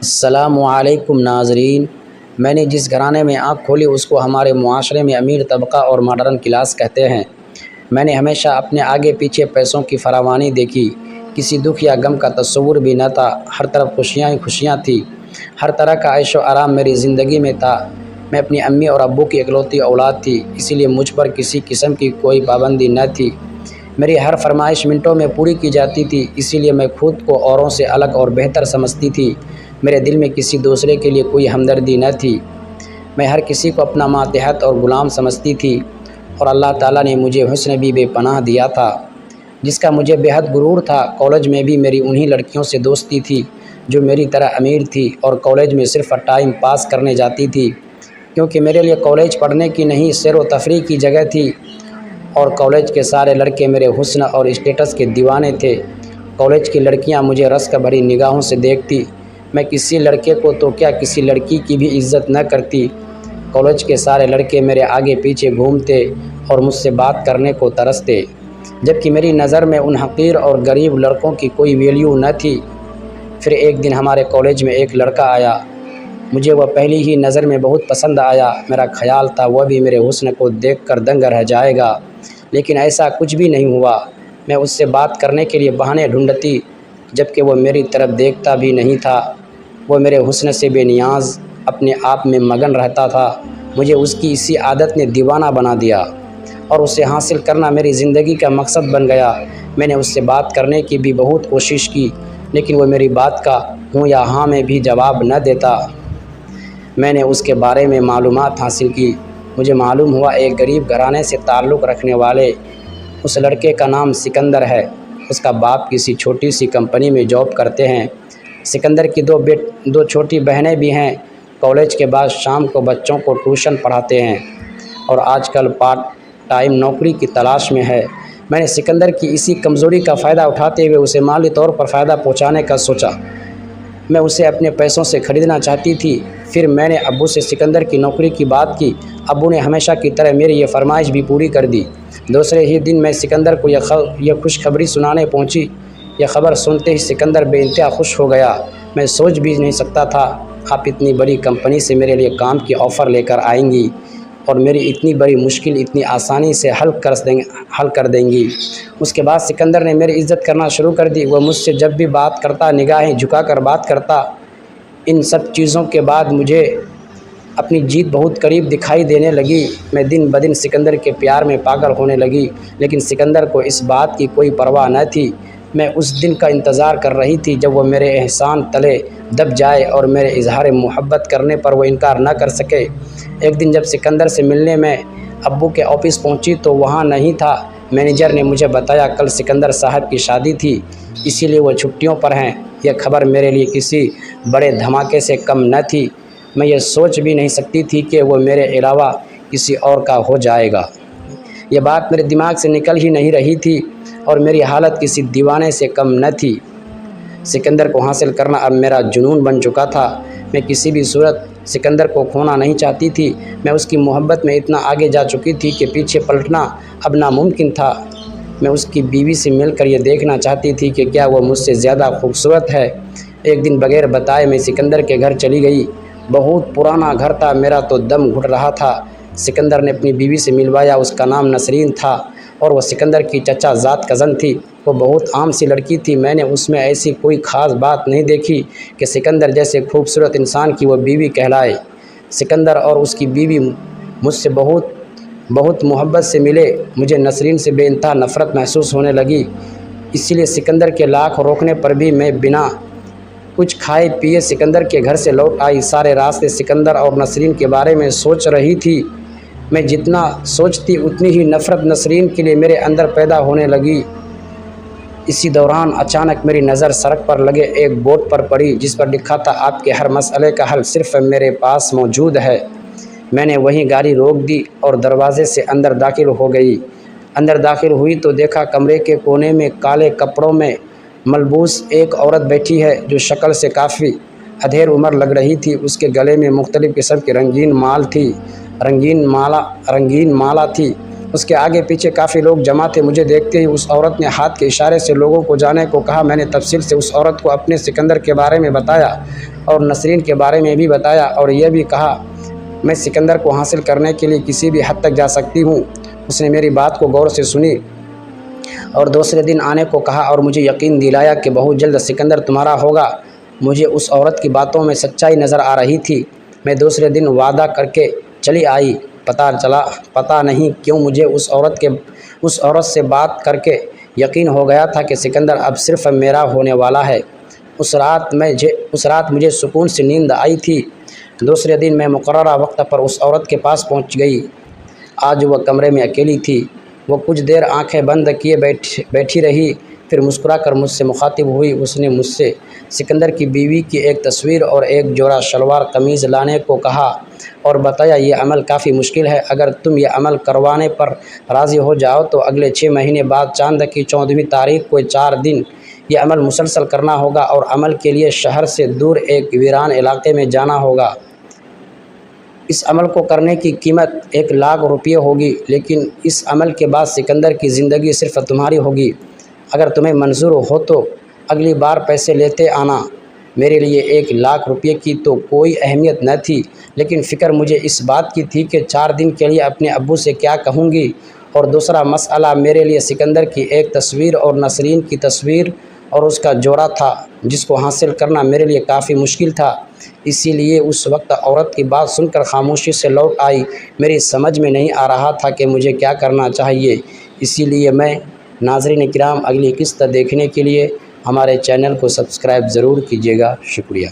السلام علیکم ناظرین۔ میں نے جس گھرانے میں آنکھ کھولی اس کو ہمارے معاشرے میں امیر طبقہ اور ماڈرن کلاس کہتے ہیں۔ میں نے ہمیشہ اپنے آگے پیچھے پیسوں کی فراوانی دیکھی، کسی دکھ یا غم کا تصور بھی نہ تھا، ہر طرف خوشیاں ہی خوشیاں تھیں، ہر طرح کا عیش و آرام میری زندگی میں تھا۔ میں اپنی امی اور ابو کی اکلوتی اولاد تھی، اسی لیے مجھ پر کسی قسم کی کوئی پابندی نہ تھی۔ میری ہر فرمائش منٹوں میں پوری کی جاتی تھی، اسی لیے میں خود کو اوروں سے الگ اور بہتر سمجھتی تھی۔ میرے دل میں کسی دوسرے کے لیے کوئی ہمدردی نہ تھی، میں ہر کسی کو اپنا ماتحت اور غلام سمجھتی تھی، اور اللہ تعالیٰ نے مجھے حسن بھی بے پناہ دیا تھا، جس کا مجھے بےحد غرور تھا۔ کالج میں بھی میری انہی لڑکیوں سے دوستی تھی جو میری طرح امیر تھی اور کالج میں صرف ٹائم پاس کرنے جاتی تھی، کیونکہ میرے لیے کالج پڑھنے کی نہیں سیر و تفریح کی جگہ تھی، اور کالج کے سارے لڑکے میرے حسن اور اسٹیٹس کے دیوانے تھے۔ کالج کی لڑکیاں مجھے رشک بھری نگاہوں سے دیکھتی، میں کسی لڑکے کو تو کیا کسی لڑکی کی بھی عزت نہ کرتی۔ کالج کے سارے لڑکے میرے آگے پیچھے گھومتے اور مجھ سے بات کرنے کو ترستے، جبکہ میری نظر میں ان حقیر اور غریب لڑکوں کی کوئی ویلیو نہ تھی۔ پھر ایک دن ہمارے کالج میں ایک لڑکا آیا، مجھے وہ پہلی ہی نظر میں بہت پسند آیا۔ میرا خیال تھا وہ بھی میرے حسن کو دیکھ کر دنگ رہ جائے گا، لیکن ایسا کچھ بھی نہیں ہوا۔ میں اس سے بات کرنے کے لیے بہانے ڈھونڈتی، جبکہ وہ میری طرف دیکھتا بھی نہیں تھا۔ وہ میرے حسن سے بے نیاز اپنے آپ میں مگن رہتا تھا۔ مجھے اس کی اسی عادت نے دیوانہ بنا دیا، اور اسے حاصل کرنا میری زندگی کا مقصد بن گیا۔ میں نے اس سے بات کرنے کی بھی بہت کوشش کی، لیکن وہ میری بات کا ہوں یا ہاں میں بھی جواب نہ دیتا۔ میں نے اس کے بارے میں معلومات حاصل کی۔ مجھے معلوم ہوا ایک غریب گھرانے سے تعلق رکھنے والے اس لڑکے کا نام سکندر ہے۔ اس کا باپ کسی چھوٹی سی کمپنی میں جاب کرتے ہیں۔ سکندر کی دو چھوٹی بہنیں بھی ہیں۔ کالج کے بعد شام کو بچوں کو ٹیوشن پڑھاتے ہیں، اور آج کل پارٹ ٹائم نوکری کی تلاش میں ہے۔ میں نے سکندر کی اسی کمزوری کا فائدہ اٹھاتے ہوئے اسے مالی طور پر فائدہ پہنچانے کا سوچا۔ میں اسے اپنے پیسوں سے خریدنا چاہتی تھی۔ پھر میں نے ابو سے سکندر کی نوکری کی بات کی۔ ابو نے ہمیشہ کی طرح میری یہ فرمائش بھی پوری کر دی۔ دوسرے ہی دن میں سکندر کو یہ خوشخبری سنانے پہنچی۔ یہ خبر سنتے ہی سکندر بے انتہا خوش ہو گیا۔ میں سوچ بھی نہیں سکتا تھا آپ اتنی بڑی کمپنی سے میرے لیے کام کی آفر لے کر آئیں گی، اور میری اتنی بڑی مشکل اتنی آسانی سے حل کر دیں گی۔ اس کے بعد سکندر نے میری عزت کرنا شروع کر دی۔ وہ مجھ سے جب بھی بات کرتا نگاہیں جھکا کر بات کرتا۔ ان سب چیزوں کے بعد مجھے اپنی جیت بہت قریب دکھائی دینے لگی۔ میں دن بدن سکندر کے پیار میں پاگل ہونے لگی، لیکن سکندر کو اس بات کی کوئی پرواہ نہ تھی۔ میں اس دن کا انتظار کر رہی تھی جب وہ میرے احسان تلے دب جائے اور میرے اظہار محبت کرنے پر وہ انکار نہ کر سکے۔ ایک دن جب سکندر سے ملنے میں ابو کے آفس پہنچی تو وہاں نہیں تھا۔ مینیجر نے مجھے بتایا کل سکندر صاحب کی شادی تھی، اسی لیے وہ چھٹیوں پر ہیں۔ یہ خبر میرے لیے کسی بڑے دھماکے سے کم نہ تھی۔ میں یہ سوچ بھی نہیں سکتی تھی کہ وہ میرے علاوہ کسی اور کا ہو جائے گا۔ یہ بات میرے دماغ سے نکل ہی نہیں رہی تھی، اور میری حالت کسی دیوانے سے کم نہ تھی۔ سکندر کو حاصل کرنا اب میرا جنون بن چکا تھا۔ میں کسی بھی صورت سکندر کو کھونا نہیں چاہتی تھی۔ میں اس کی محبت میں اتنا آگے جا چکی تھی کہ پیچھے پلٹنا اب ناممکن تھا۔ میں اس کی بیوی سے مل کر یہ دیکھنا چاہتی تھی کہ کیا وہ مجھ سے زیادہ خوبصورت ہے۔ ایک دن بغیر بتائے میں سکندر کے گھر چلی گئی۔ بہت پرانا گھر تھا، میرا تو دم گھٹ رہا تھا۔ سکندر نے اپنی بیوی سے ملوایا۔ اس کا نام نسرین تھا، اور وہ سکندر کی چچا زاد کزن تھی۔ وہ بہت عام سی لڑکی تھی۔ میں نے اس میں ایسی کوئی خاص بات نہیں دیکھی کہ سکندر جیسے خوبصورت انسان کی وہ بیوی کہلائے۔ سکندر اور اس کی بیوی مجھ سے بہت محبت سے ملے۔ مجھے نسرین سے بے انتہا نفرت محسوس ہونے لگی، اسی لیے سکندر کے لاکھ روکنے پر بھی میں بنا کچھ کھائے پیے سکندر کے گھر سے لوٹ آئی۔ سارے راستے سکندر اور نسرین کے بارے میں سوچ رہی تھی۔ میں جتنا سوچتی اتنی ہی نفرت نسرین کے لیے میرے اندر پیدا ہونے لگی۔ اسی دوران اچانک میری نظر سڑک پر لگے ایک بورڈ پر پڑی، جس پر لکھا تھا آپ کے ہر مسئلے کا حل صرف میرے پاس موجود ہے۔ میں نے وہیں گاڑی روک دی اور دروازے سے اندر داخل ہو گئی۔ اندر داخل ہوئی تو دیکھا کمرے کے کونے میں کالے کپڑوں میں ملبوس ایک عورت بیٹھی ہے، جو شکل سے کافی ادھیڑ عمر لگ رہی تھی۔ اس کے گلے میں مختلف قسم کی رنگین مالا تھی۔ اس کے آگے پیچھے کافی لوگ جمع تھے۔ مجھے دیکھتے ہی اس عورت نے ہاتھ کے اشارے سے لوگوں کو جانے کو کہا۔ میں نے تفصیل سے اس عورت کو اپنے سکندر کے بارے میں بتایا اور نسرین کے بارے میں بھی بتایا، اور یہ بھی کہا میں سکندر کو حاصل کرنے کے لیے کسی بھی حد تک جا سکتی ہوں۔ اس نے میری بات کو غور سے سنی اور دوسرے دن آنے کو کہا اور مجھے یقین دلایا کہ بہت جلد سکندر تمہارا ہوگا۔ مجھے اس عورت کی باتوں میں سچائی نظر آ رہی تھی۔ میں دوسرے دن وعدہ کر کے چلی آئی۔ پتہ نہیں کیوں مجھے اس عورت سے بات کر کے یقین ہو گیا تھا کہ سکندر اب صرف میرا ہونے والا ہے۔ اس رات مجھے سکون سے نیند آئی تھی۔ دوسرے دن میں مقررہ وقت پر اس عورت کے پاس پہنچ گئی۔ آج وہ کمرے میں اکیلی تھی۔ وہ کچھ دیر آنکھیں بند کیے بیٹھی رہی، پھر مسکرا کر مجھ سے مخاطب ہوئی۔ اس نے مجھ سے سکندر کی بیوی کی ایک تصویر اور ایک جوڑا شلوار قمیض لانے کو کہا اور بتایا یہ عمل کافی مشکل ہے۔ اگر تم یہ عمل کروانے پر راضی ہو جاؤ تو اگلے 6 مہینے بعد چاند کی 14ویں تاریخ کو 4 دن یہ عمل مسلسل کرنا ہوگا، اور عمل کے لیے شہر سے دور ایک ویران علاقے میں جانا ہوگا۔ اس عمل کو کرنے کی قیمت 1,00,000 روپے ہوگی، لیکن اس عمل کے بعد سکندر کی زندگی صرف تمہاری ہوگی۔ اگر تمہیں منظور ہو تو اگلی بار پیسے لیتے آنا۔ میرے لیے 1,00,000 روپے کی تو کوئی اہمیت نہ تھی، لیکن فکر مجھے اس بات کی تھی کہ 4 دن کے لیے اپنے ابو سے کیا کہوں گی۔ اور دوسرا مسئلہ میرے لیے سکندر کی ایک تصویر اور نسرین کی تصویر اور اس کا جوڑا تھا، جس کو حاصل کرنا میرے لیے کافی مشکل تھا۔ اسی لیے اس وقت عورت کی بات سن کر خاموشی سے لوٹ آئی۔ میری سمجھ میں نہیں آ رہا تھا کہ مجھے کیا کرنا چاہیے۔ اسی لیے ناظرین کرام، اگلی قسط دیکھنے کے لیے ہمارے چینل کو سبسکرائب ضرور کیجیے گا۔ شکریہ۔